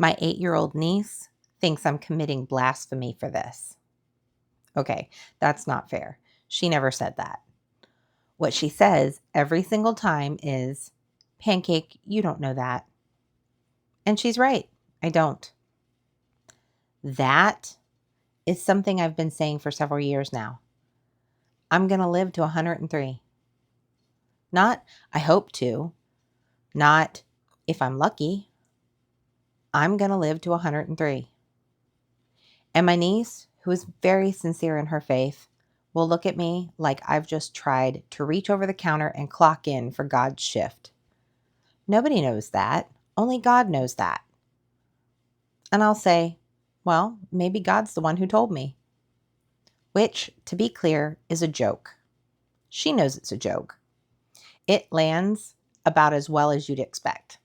My 8-year-old niece thinks I'm committing blasphemy for this. Okay, that's not fair. She never said that. What she says every single time is, Pancake, you don't know that. And she's right. I don't. That is something I've been saying for several years now. I'm going to live to 103. Not, I hope to. Not, if I'm lucky. I'm going to live to 103. And my niece, who is very sincere in her faith, will look at me like I've just tried to reach over the counter and clock in for God's shift. Nobody knows that. Only God knows that. And I'll say, well, maybe God's the one who told me. Which, to be clear, is a joke. She knows it's a joke. It lands about as well as you'd expect.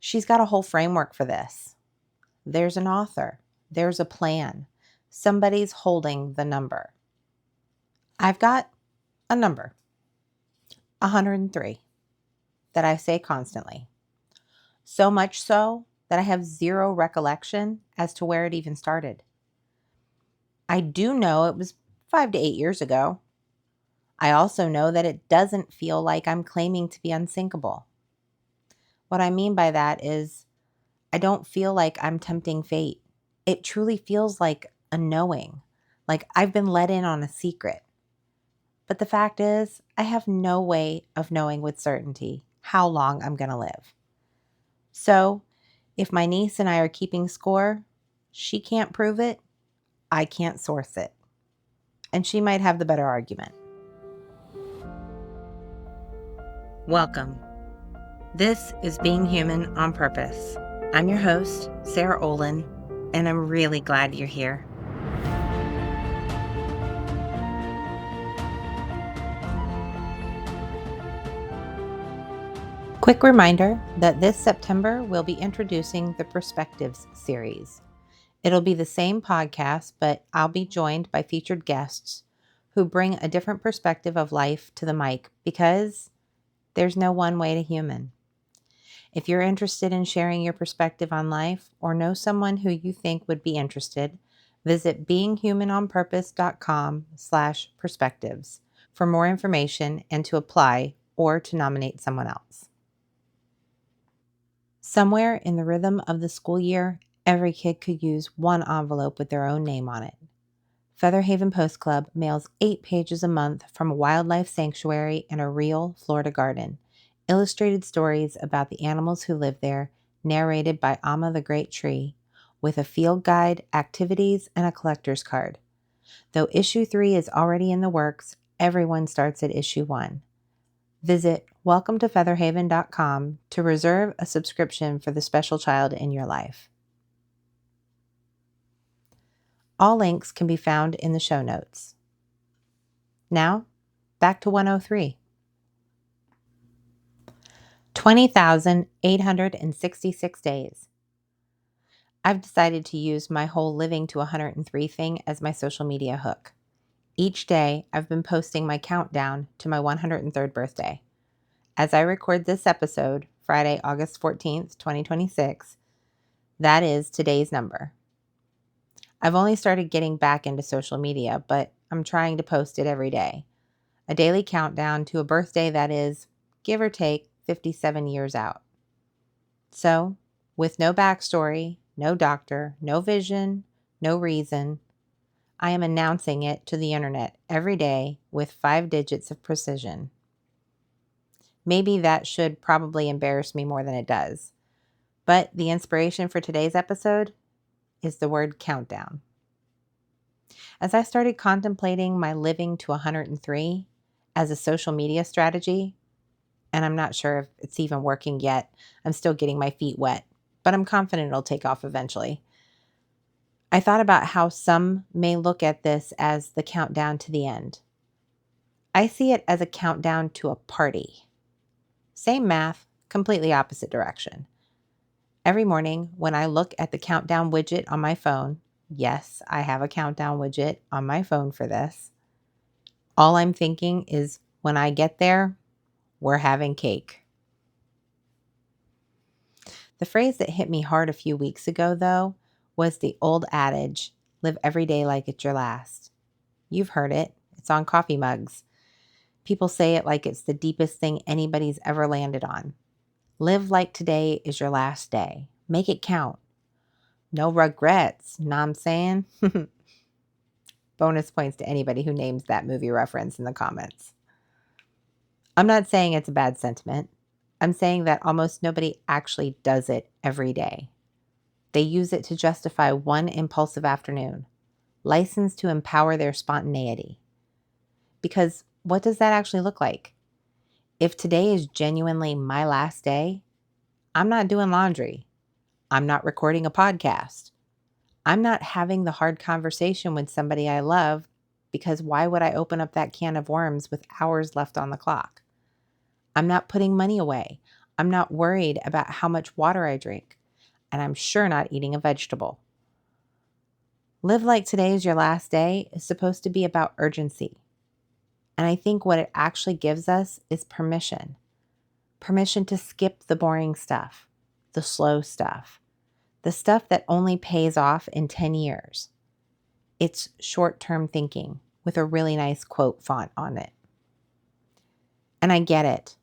She's got a whole framework for this. There's an author. There's a plan. Somebody's holding the number. I've got a number, 103, that I say constantly. So much so that I have zero recollection as to where it even started. I do know it was 5 to 8 years ago. I also know that it doesn't feel like I'm claiming to be unsinkable. What I mean by that is I don't feel like I'm tempting fate. It truly feels like a knowing, like I've been let in on a secret. But the fact is, I have no way of knowing with certainty how long I'm going to live. So, if my niece and I are keeping score, she can't prove it, I can't source it. And she might have the better argument. Welcome. This is Being Human on Purpose. I'm your host, Sara Olin, and I'm really glad you're here. Quick reminder that this September we'll be introducing the Perspectives series. It'll be the same podcast, but I'll be joined by featured guests who bring a different perspective of life to the mic because there's no one way to human. If you're interested in sharing your perspective on life or know someone who you think would be interested, visit beinghumanonpurpose.com/perspectives for more information and to apply or to nominate someone else. Somewhere in the rhythm of the school year, every kid could use one envelope with their own name on it. Feather Haven Post Club mails 8 pages a month from a wildlife sanctuary and a real Florida garden. Illustrated stories about the animals who live there, narrated by Amma the Great Tree, with a field guide, activities, and a collector's card. Though issue 3 is already in the works, everyone starts at issue 1. Visit welcometofeatherhaven.com to reserve a subscription for the special child in your life. All links can be found in the show notes. Now, back to 103. 20,866 days. I've decided to use my whole living to 103 thing as my social media hook. Each day, I've been posting my countdown to my 103rd birthday. As I record this episode, Friday, August 14th, 2026, that is today's number. I've only started getting back into social media, but I'm trying to post it every day. A daily countdown to a birthday that is, give or take, 57 years out. So, with no backstory, no doctor, no vision, no reason, I am announcing it to the internet every day with 5 digits of precision. Maybe that should probably embarrass me more than it does. But the inspiration for today's episode is the word countdown. As I started contemplating my living to 103 as a social media strategy, and I'm not sure if it's even working yet, I'm still getting my feet wet, but I'm confident it'll take off eventually. I thought about how some may look at this as the countdown to the end. I see it as a countdown to a party. Same math, completely opposite direction. Every morning when I look at the countdown widget on my phone, yes, I have a countdown widget on my phone for this, all I'm thinking is when I get there, we're having cake. The phrase that hit me hard a few weeks ago, though, was the old adage, live every day like it's your last. You've heard it. It's on coffee mugs. People say it like it's the deepest thing anybody's ever landed on. Live like today is your last day. Make it count. No regrets, know what I'm saying? Bonus points to anybody who names that movie reference in the comments. I'm not saying it's a bad sentiment. I'm saying that almost nobody actually does it every day. They use it to justify one impulsive afternoon, licensed to empower their spontaneity. Because what does that actually look like? If today is genuinely my last day, I'm not doing laundry. I'm not recording a podcast. I'm not having the hard conversation with somebody I love, because why would I open up that can of worms with hours left on the clock? I'm not putting money away. I'm not worried about how much water I drink. And I'm sure not eating a vegetable. Live like today is your last day is supposed to be about urgency. And I think what it actually gives us is permission. Permission to skip the boring stuff, the slow stuff, the stuff that only pays off in 10 years. It's short-term thinking with a really nice quote font on it. And I get it.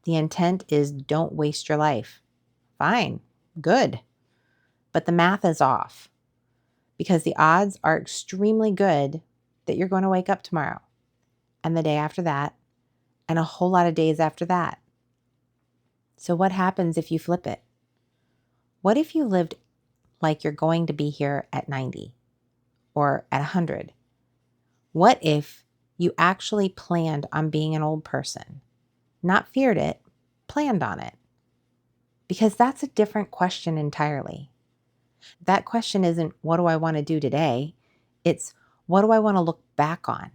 The intent is don't waste your life. Fine, good. But the math is off, because the odds are extremely good that you're going to wake up tomorrow and the day after that and a whole lot of days after that. So what happens if you flip it? What if you lived like you're going to be here at 90 or at 100? What if you actually planned on being an old person? Not feared it, planned on it. Because that's a different question entirely. That question isn't, what do I want to do today? It's, what do I want to look back on?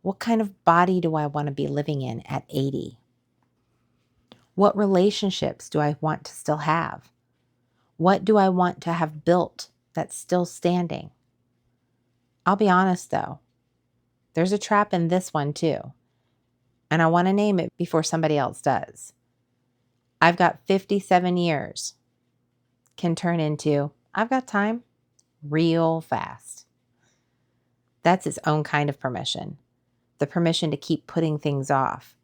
What kind of body do I want to be living in at 80? What relationships do I want to still have? What do I want to have built that's still standing? I'll be honest though, there's a trap in this one too. And I want to name it before somebody else does. I've got 57 years can turn into, I've got time, real fast. That's its own kind of permission. The permission to keep putting things off.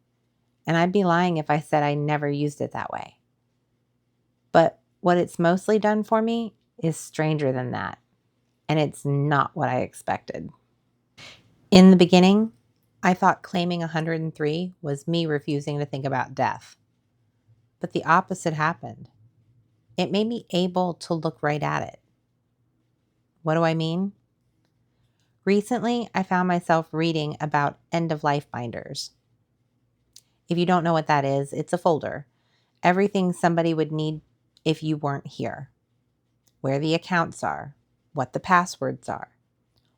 And I'd be lying if I said I never used it that way. But what it's mostly done for me is stranger than that. And it's not what I expected. In the beginning, I thought claiming 103 was me refusing to think about death. But the opposite happened. It made me able to look right at it. What do I mean? Recently, I found myself reading about end-of-life binders. If you don't know what that is, it's a folder. Everything somebody would need if you weren't here. Where the accounts are, what the passwords are,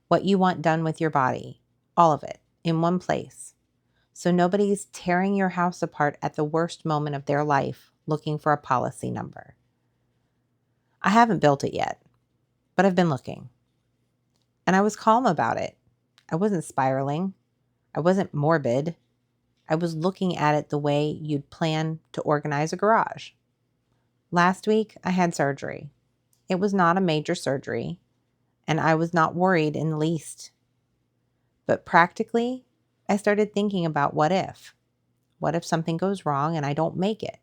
what you want done with your body, all of it in one place. So nobody's tearing your house apart at the worst moment of their life looking for a policy number. I haven't built it yet, but I've been looking. And I was calm about it. I wasn't spiraling. I wasn't morbid. I was looking at it the way you'd plan to organize a garage. Last week, I had surgery. It was not a major surgery, and I was not worried in the least. But practically, I started thinking about what if. What if something goes wrong and I don't make it?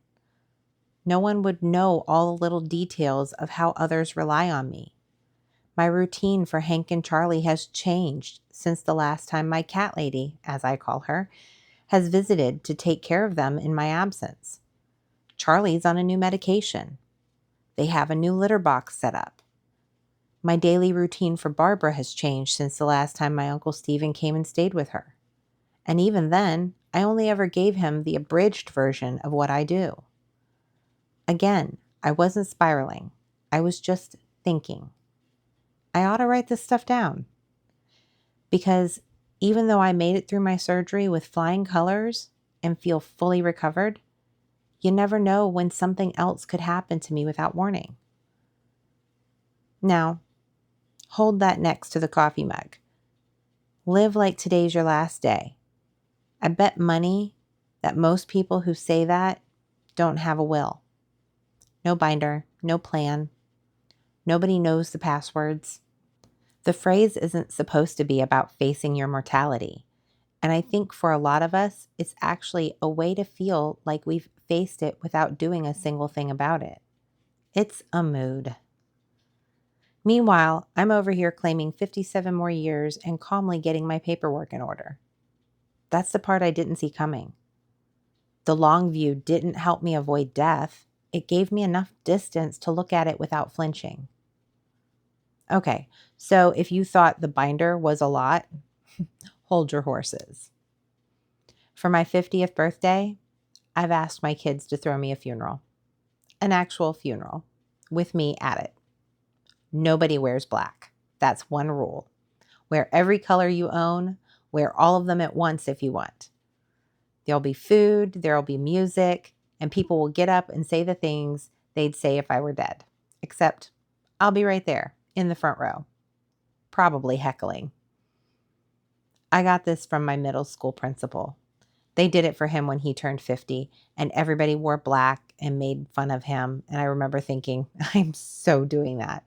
No one would know all the little details of how others rely on me. My routine for Hank and Charlie has changed since the last time my cat lady, as I call her, has visited to take care of them in my absence. Charlie's on a new medication. They have a new litter box set up. My daily routine for Barbara has changed since the last time my Uncle Stephen came and stayed with her. And even then, I only ever gave him the abridged version of what I do. Again, I wasn't spiraling. I was just thinking. I ought to write this stuff down. Because even though I made it through my surgery with flying colors and feel fully recovered, you never know when something else could happen to me without warning. Now, hold that next to the coffee mug. Live like today's your last day. I bet money that most people who say that don't have a will. No binder, no plan. Nobody knows the passwords. The phrase isn't supposed to be about facing your mortality. And I think for a lot of us, it's actually a way to feel like we've faced it without doing a single thing about it. It's a mood. Meanwhile, I'm over here claiming 57 more years and calmly getting my paperwork in order. That's the part I didn't see coming. The long view didn't help me avoid death. It gave me enough distance to look at it without flinching. Okay, so if you thought the binder was a lot, hold your horses. For my 50th birthday, I've asked my kids to throw me a funeral. An actual funeral, with me at it. Nobody wears black. That's one rule. Wear every color you own. Wear all of them at once if you want. There'll be food, there'll be music, and people will get up and say the things they'd say if I were dead. Except I'll be right there in the front row, probably heckling. I got this from my middle school principal. They did it for him when he turned 50, and everybody wore black and made fun of him. And I remember thinking, I'm so doing that.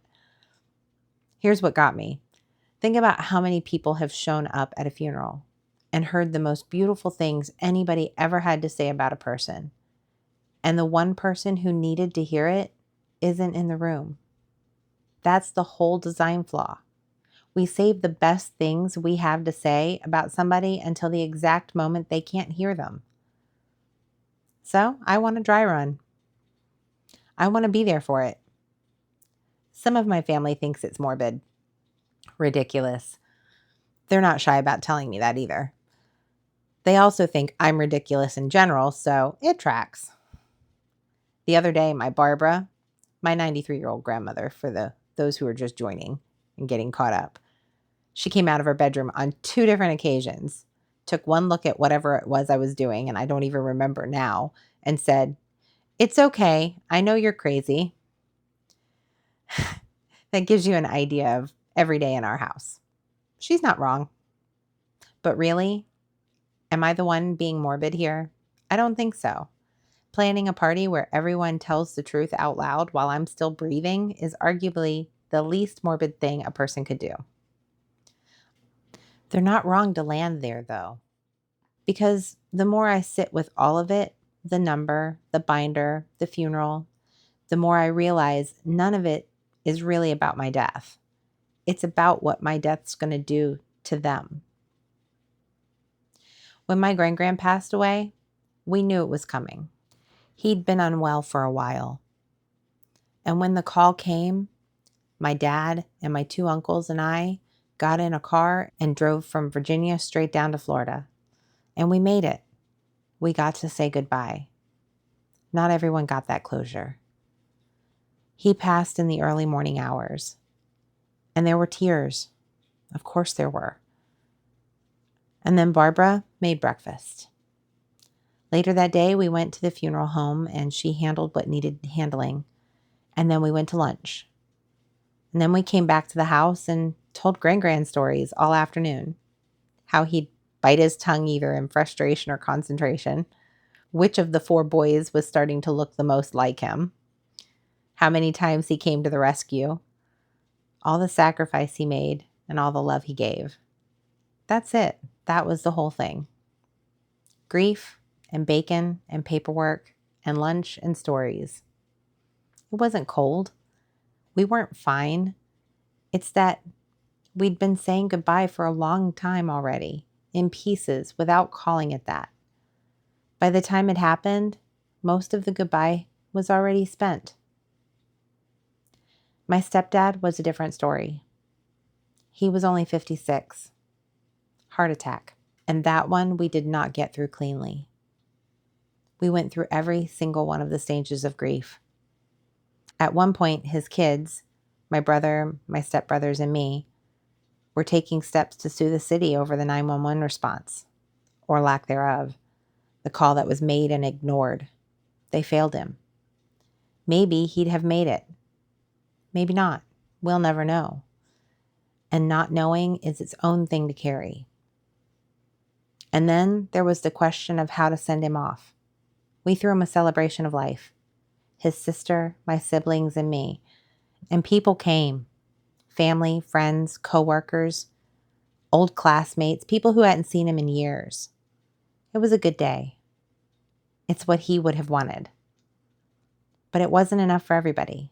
Here's what got me. Think about how many people have shown up at a funeral and heard the most beautiful things anybody ever had to say about a person. And the one person who needed to hear it isn't in the room. That's the whole design flaw. We save the best things we have to say about somebody until the exact moment they can't hear them. So I want a dry run. I want to be there for it. Some of my family thinks it's morbid, ridiculous. They're not shy about telling me that either. They also think I'm ridiculous in general, so it tracks. The other day, my Barbara, my 93-year-old grandmother, for those who are just joining and getting caught up, she came out of her bedroom on 2 different occasions, took one look at whatever it was I was doing, and I don't even remember now, and said, "It's okay. I know you're crazy." That gives you an idea of every day in our house. She's not wrong. But really, am I the one being morbid here? I don't think so. Planning a party where everyone tells the truth out loud while I'm still breathing is arguably the least morbid thing a person could do. They're not wrong to land there, though, because the more I sit with all of it, the number, the binder, the funeral, the more I realize none of it is really about my death. It's about what my death's going to do to them. When my grand passed away, we knew it was coming. He'd been unwell for a while. And when the call came, my dad and my 2 uncles and I got in a car and drove from Virginia straight down to Florida. And we made it. We got to say goodbye. Not everyone got that closure. He passed in the early morning hours. And there were tears. Of course there were. And then Barbara made breakfast. Later that day, we went to the funeral home and she handled what needed handling. And then we went to lunch. And then we came back to the house and told grand stories all afternoon. How he'd bite his tongue either in frustration or concentration. Which of the 4 boys was starting to look the most like him. How many times he came to the rescue. All the sacrifice he made and all the love he gave. That's it. That was the whole thing. Grief and bacon and paperwork and lunch and stories. It wasn't cold. We weren't fine. It's that we'd been saying goodbye for a long time already, in pieces, without calling it that. By the time it happened, most of the goodbye was already spent. My stepdad was a different story. He was only 56. Heart attack. And that one we did not get through cleanly. We went through every single one of the stages of grief. At one point, his kids, my brother, my stepbrothers, and me, were taking steps to sue the city over the 911 response, or lack thereof, the call that was made and ignored. They failed him. Maybe he'd have made it. Maybe not. We'll never know. And not knowing is its own thing to carry. And then there was the question of how to send him off. We threw him a celebration of life. his sister, my siblings, and me. And people came. Family, friends, coworkers, old classmates, people who hadn't seen him in years. It was a good day. It's what he would have wanted. But it wasn't enough for everybody.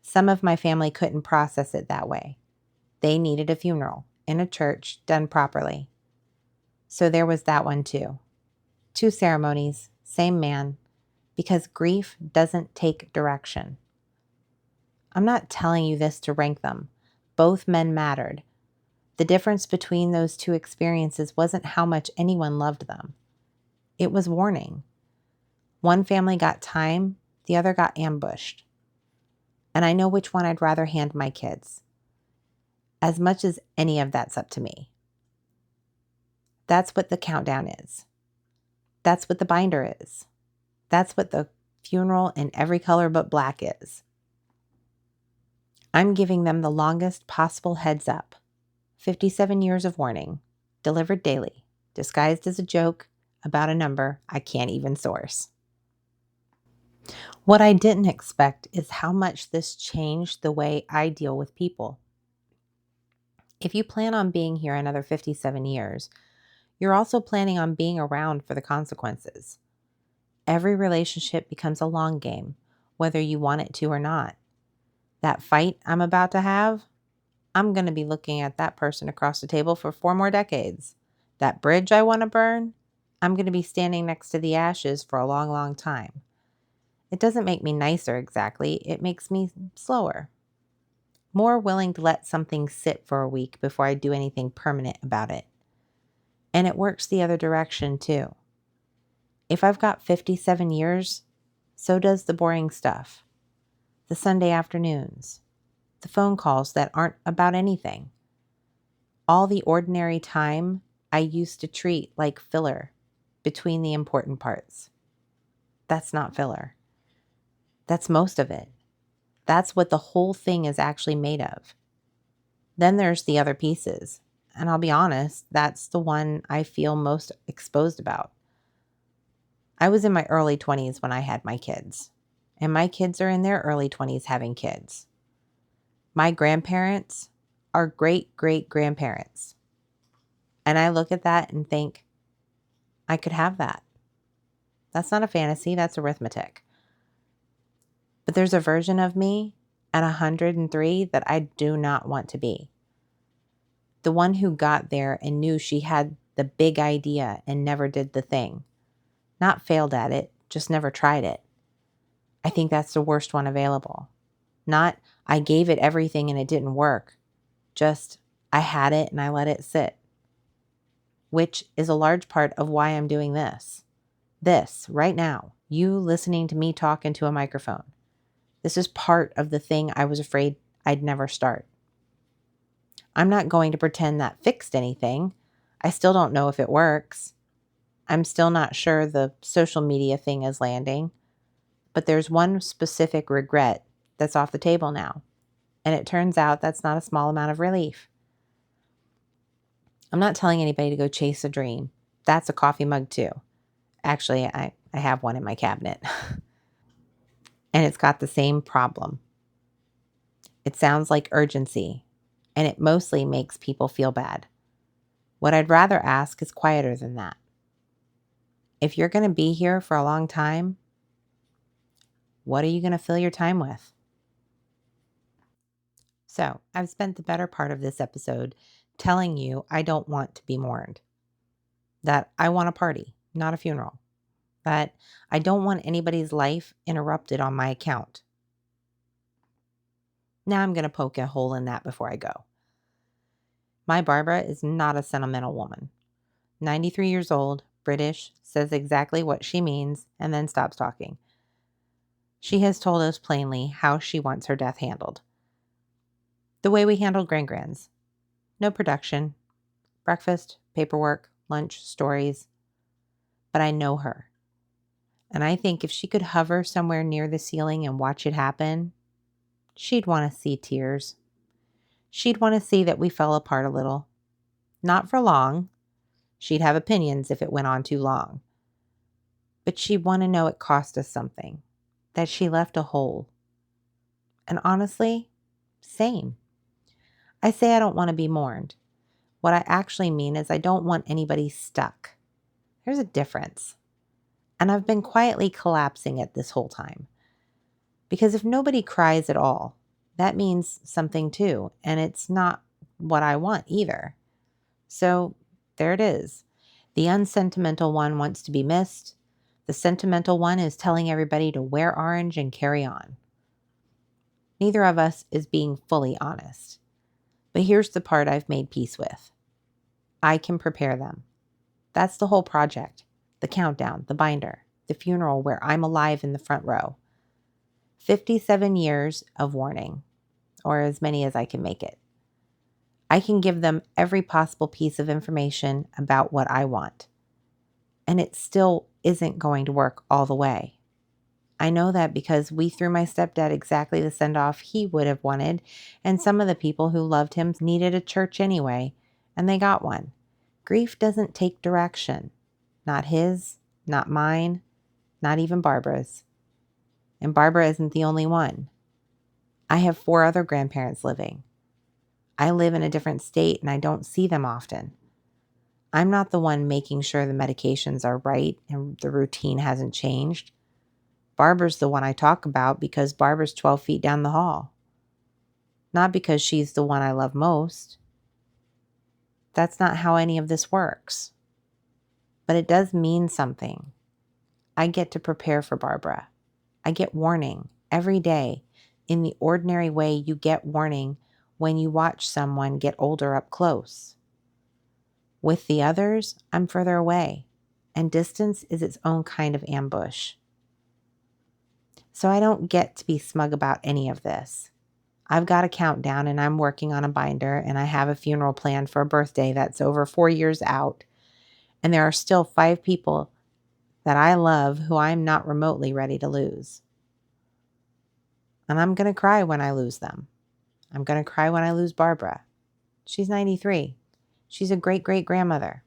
Some of my family couldn't process it that way. They needed a funeral in a church done properly. So there was that one too. 2 ceremonies, same man, because grief doesn't take direction. I'm not telling you this to rank them. Both men mattered. The difference between those 2 experiences wasn't how much anyone loved them. It was warning. One family got time, the other got ambushed. And I know which one I'd rather hand my kids. As much as any of that's up to me. That's what the countdown is. That's what the binder is. That's what the funeral in every color but black is. I'm giving them the longest possible heads up. 57 years of warning, delivered daily, disguised as a joke about a number I can't even source. What I didn't expect is how much this changed the way I deal with people. If you plan on being here another 57 years, you're also planning on being around for the consequences. Every relationship becomes a long game, whether you want it to or not. That fight I'm about to have, I'm going to be looking at that person across the table for 4 more decades. That bridge I want to burn, I'm going to be standing next to the ashes for a long, long time. It doesn't make me nicer exactly. It makes me slower. More willing to let something sit for a week before I do anything permanent about it. And it works the other direction too. If I've got 57 years, so does the boring stuff. The Sunday afternoons. The phone calls that aren't about anything. All the ordinary time I used to treat like filler between the important parts. That's not filler. That's most of it. That's what the whole thing is actually made of. Then there's the other pieces. And I'll be honest, that's the one I feel most exposed about. I was in my early 20s when I had my kids. And my kids are in their early 20s having kids. My grandparents are great-great-grandparents. And I look at that and think, I could have that. That's not a fantasy, that's arithmetic. But there's a version of me at 103 that I do not want to be. The one who got there and knew she had the big idea and never did the thing. Not failed at it, just never tried it. I think that's the worst one available. Not, I gave it everything and it didn't work. Just, I had it and I let it sit. Which is a large part of why I'm doing this. This, right now, you listening to me talk into a microphone. This is part of the thing I was afraid I'd never start. I'm not going to pretend that fixed anything. I still don't know if it works. I'm still not sure the social media thing is landing. But there's one specific regret that's off the table now. And it turns out that's not a small amount of relief. I'm not telling anybody to go chase a dream. That's a coffee mug too. Actually, I have one in my cabinet. And it's got the same problem. It sounds like urgency, and it mostly makes people feel bad. What I'd rather ask is quieter than that. If you're going to be here for a long time, what are you going to fill your time with? So, I've spent the better part of this episode telling you I don't want to be mourned. That I want a party, not a funeral. That I don't want anybody's life interrupted on my account. Now I'm going to poke a hole in that before I go. My Barbara is not a sentimental woman. 93 years old, British, says exactly what she means, and then stops talking. She has told us plainly how she wants her death handled. The way we handled Grands. No production. Breakfast, paperwork, lunch, stories. But I know her. And I think if she could hover somewhere near the ceiling and watch it happen, she'd want to see tears. She'd want to see that we fell apart a little. Not for long. She'd have opinions if it went on too long. But she'd want to know it cost us something. that she left a hole. And honestly, same. I say I don't want to be mourned. What I actually mean is I don't want anybody stuck. There's a difference. And I've been quietly collapsing it this whole time. Because if nobody cries at all, that means something too. And it's not what I want either. So there it is. The unsentimental one wants to be missed. The sentimental one is telling everybody to wear orange and carry on. Neither of us is being fully honest. But here's the part I've made peace with. I can prepare them. That's the whole project. The countdown, the binder, the funeral where I'm alive in the front row. 57 years of warning, or as many as I can make it. I can give them every possible piece of information about what I want. And it still isn't going to work all the way. I know that because we threw my stepdad exactly the send-off he would have wanted, and some of the people who loved him needed a church anyway, and they got one. Grief doesn't take direction. Not his, not mine, not even Barbara's. And Barbara isn't the only one. I have 4 other grandparents living. I live in a different state and I don't see them often. I'm not the one making sure the medications are right and the routine hasn't changed. Barbara's the one I talk about because Barbara's 12 feet down the hall. Not because she's the one I love most. That's not how any of this works. But it does mean something. I get to prepare for Barbara. I get warning every day in the ordinary way you get warning when you watch someone get older up close. With the others, I'm further away, and distance is its own kind of ambush. So I don't get to be smug about any of this. I've got a countdown and I'm working on a binder, and I have a funeral planned for a birthday that's over 4 years out, and there are still 5 people that I love who I'm not remotely ready to lose. And I'm going to cry when I lose them. I'm going to cry when I lose Barbara. She's 93. She's a great-great-grandmother.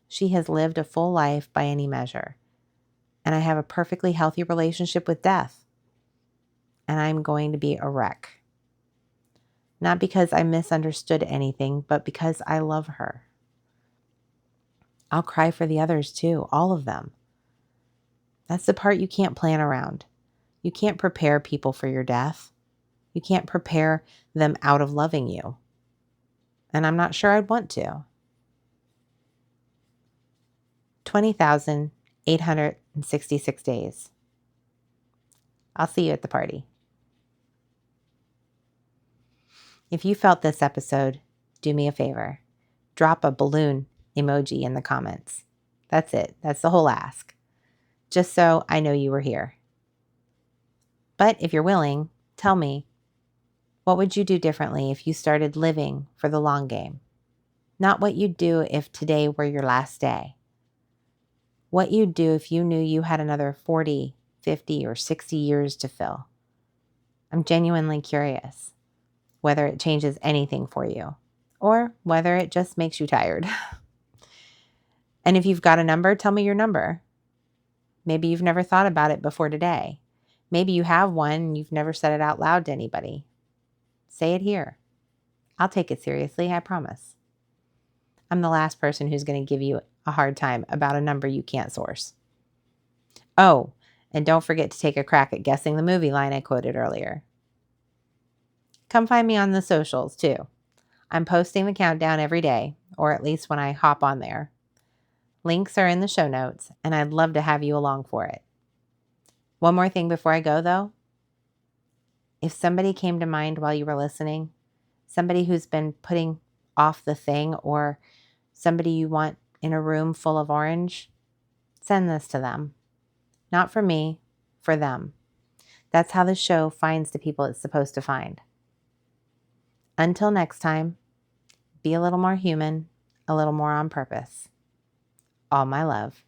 She has lived a full life by any measure. And I have a perfectly healthy relationship with death. And I'm going to be a wreck. Not because I misunderstood anything, but because I love her. I'll cry for the others too, all of them. That's the part you can't plan around. You can't prepare people for your death. You can't prepare them out of loving you. And I'm not sure I'd want to. 20,866 days. I'll see you at the party. If you felt this episode, do me a favor. Drop a balloon emoji in the comments. That's it. That's the whole ask. Just so I know you were here. But if you're willing, tell me, what would you do differently if you started living for the long game? Not what you'd do if today were your last day. What you'd do if you knew you had another 40, 50, or 60 years to fill. I'm genuinely curious whether it changes anything for you or whether it just makes you tired. And if you've got a number, tell me your number. Maybe you've never thought about it before today. Maybe you have one and you've never said it out loud to anybody. Say it here. I'll take it seriously, I promise. I'm the last person who's going to give you a hard time about a number you can't source. Oh, and don't forget to take a crack at guessing the movie line I quoted earlier. Come find me on the socials too. I'm posting the countdown every day, or at least when I hop on there. Links are in the show notes, and I'd love to have you along for it. One more thing before I go, though. If somebody came to mind while you were listening, somebody who's been putting off the thing, or somebody you want in a room full of orange, send this to them. Not for me, for them. That's how the show finds the people it's supposed to find. Until next time, be a little more human, a little more on purpose. All my love.